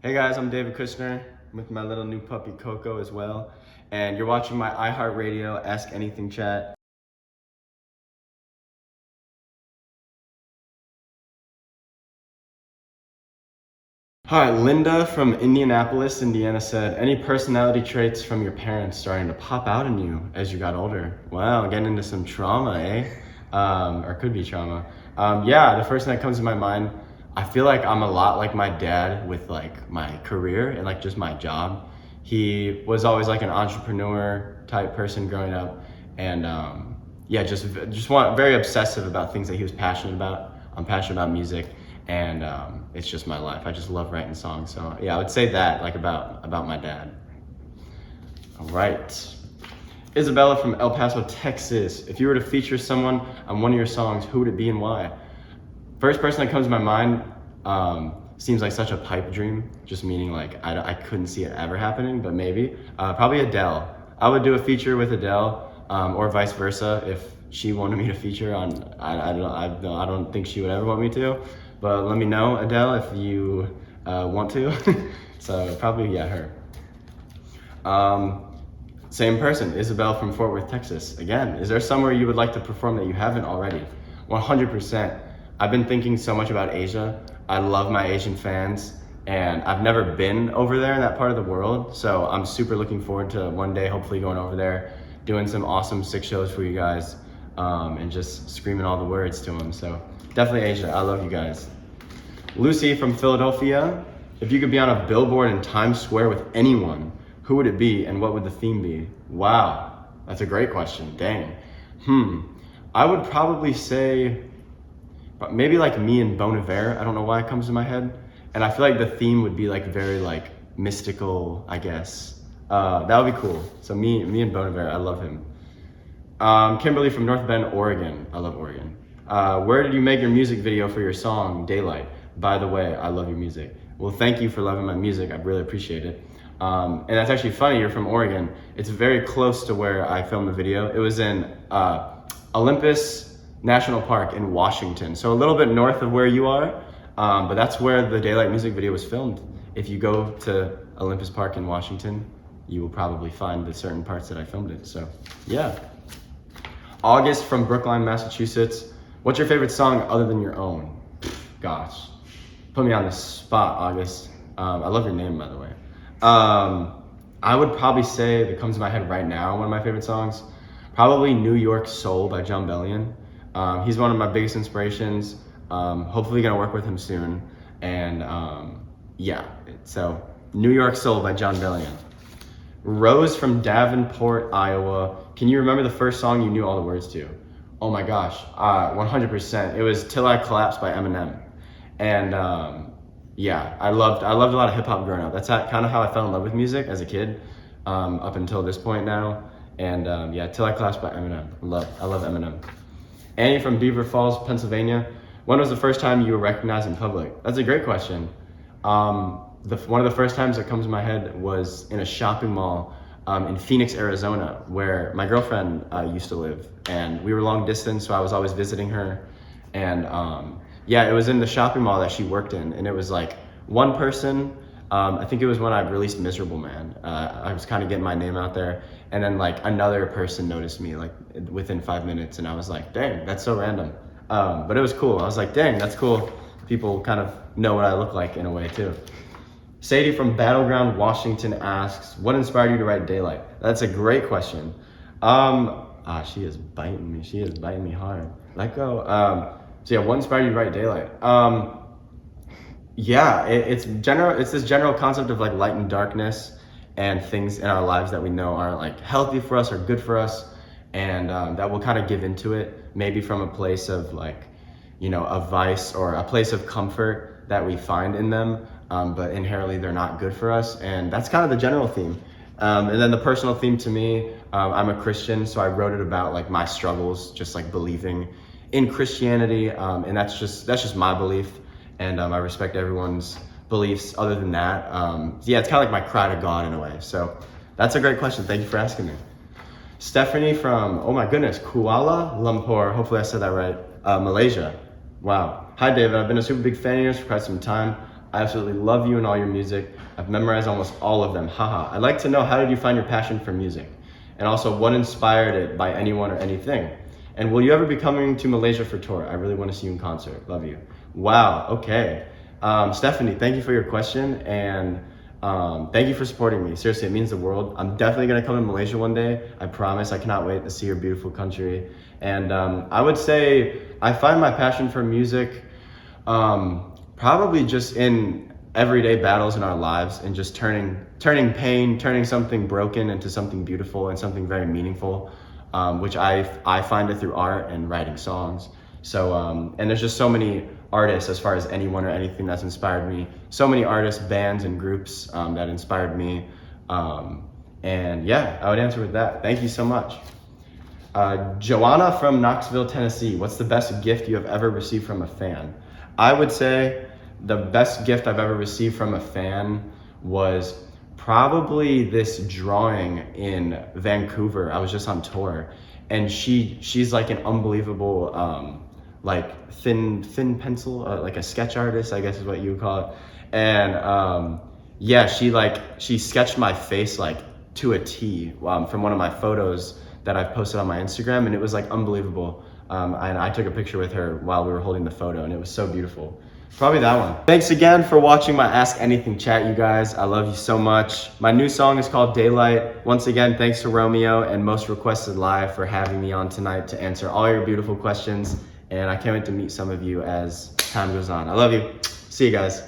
Hey guys, I'm David Kushner with my little new puppy Coco as well. And you're watching my iHeartRadio Ask Anything Chat. Hi, Linda from Indianapolis, Indiana said, any personality traits from your parents starting to pop out in you as you got older? Wow, getting into some trauma, eh? Or could be trauma. Yeah, the first thing that comes to my mind, I feel like I'm a lot like my dad with like my career and like just my job. He was always like an entrepreneur type person growing up, and yeah, very obsessive about things that he was passionate about. I'm passionate about music, and it's just my life. I just love writing songs. So yeah, I would say that like about my dad. All right. Isabella from El Paso, Texas. If you were to feature someone on one of your songs, who would it be and why? First person that comes to my mind seems like such a pipe dream, just meaning like I couldn't see it ever happening, but maybe. Probably Adele. I would do a feature with Adele, or vice versa if she wanted me to feature on. I don't think she would ever want me to, but let me know, Adele, if you want to. So probably, yeah, her. Same person, Isabel from Fort Worth, Texas. Again, is there somewhere you would like to perform that you haven't already? 100%. I've been thinking so much about Asia. I love my Asian fans, and I've never been over there in that part of the world. So I'm super looking forward to one day hopefully going over there, doing some awesome sick shows for you guys, and just screaming all the words to them. So definitely Asia. I love you guys. Lucy from Philadelphia. If you could be on a billboard in Times Square with anyone, who would it be and what would the theme be? Wow, that's a great question. Dang. I would probably say maybe like me and Bon Iver. I don't know why it comes to my head. And I feel like the theme would be like very like mystical, I guess. That would be cool. So me and Bon Iver, I love him. Kimberly from North Bend, Oregon. I love Oregon. Where did you make your music video for your song, Daylight? By the way, I love your music. Well, thank you for loving my music. I really appreciate it. And that's actually funny, you're from Oregon. It's very close to where I filmed the video. It was in Olympus National Park in Washington. So a little bit north of where you are, but that's where the Daylight music video was filmed. If you go to Olympus Park in Washington, you will probably find the certain parts that I filmed it. So yeah. August from Brookline, Massachusetts. What's your favorite song other than your own? Gosh, put me on the spot, August. I love your name, by the way. I would probably say, that comes to my head right now, one of my favorite songs, probably New York Soul by John Bellion. He's one of my biggest inspirations. Hopefully gonna work with him soon. And yeah, so New York Soul by John Bellion. Rose from Davenport, Iowa. Can you remember the first song you knew all the words to? Oh my gosh, 100%. It was Till I Collapse by Eminem. And yeah, I loved a lot of hip hop growing up. That's kind of how I fell in love with music as a kid, up until this point now. And yeah, Till I Collapse by Eminem. I love Eminem. Annie from Beaver Falls, Pennsylvania. When was the first time you were recognized in public? That's a great question. One of the first times that comes to my head was in a shopping mall in Phoenix, Arizona, where my girlfriend used to live. And we were long distance, so I was always visiting her. And yeah, it was in the shopping mall that she worked in, and it was like one person. I think it was when I released Miserable Man. I was kind of getting my name out there, and then like another person noticed me like within 5 minutes, and I was like, dang, that's so random. But it was cool. I was like, dang, that's cool. People kind of know what I look like in a way too. Sadie from Battleground, Washington asks, what inspired you to write Daylight? That's a great question. She is biting me. She is biting me hard. Let go. So yeah, what inspired you to write Daylight? Yeah, it's this general concept of like light and darkness and things in our lives that we know aren't like healthy for us or good for us, and that we'll kind of give into it, maybe from a place of like, you know, a vice or a place of comfort that we find in them, but inherently they're not good for us. And that's kind of the general theme. And then the personal theme to me, I'm a Christian, so I wrote it about like my struggles, just like believing in Christianity, and that's just my belief, and I respect everyone's beliefs other than that. Yeah, it's kind of like my cry to God in a way. So that's a great question. Thank you for asking me. Stephanie from, oh my goodness, Kuala Lumpur, hopefully I said that right, Malaysia. Wow. Hi David, I've been a super big fan of yours for quite some time. I absolutely love you and all your music. I've memorized almost all of them. Haha. I'd like to know, how did you find your passion for music? And also, what inspired it, by anyone or anything? And will you ever be coming to Malaysia for tour? I really want to see you in concert. Love you. Wow. Okay. Stephanie, thank you for your question, and thank you for supporting me. Seriously, it means the world. I'm definitely gonna come to Malaysia one day. I promise. I cannot wait to see your beautiful country. And I would say I find my passion for music probably just in everyday battles in our lives, and just turning pain, turning something broken into something beautiful and something very meaningful, which I find it through art and writing songs. So and there's just so many artists, as far as anyone or anything, that's inspired me. So many artists, bands, and groups that inspired me. And yeah, I would answer with that. Thank you so much. Joanna from Knoxville, Tennessee. What's the best gift you have ever received from a fan? I would say the best gift I've ever received from a fan was probably this drawing in Vancouver. I was just on tour, and she's like an unbelievable like thin pencil, like a sketch artist, I guess is what you would call it. And yeah, she sketched my face like to a T from one of my photos that I've posted on my Instagram, and it was like unbelievable. And I took a picture with her while we were holding the photo, and it was so beautiful. Probably that one. Thanks again for watching my Ask Anything chat, you guys. I love you so much. My new song is called Daylight. Once again, thanks to Romeo and Most Requested Live for having me on tonight to answer all your beautiful questions. And I can't wait to meet some of you as time goes on. I love you. See you guys.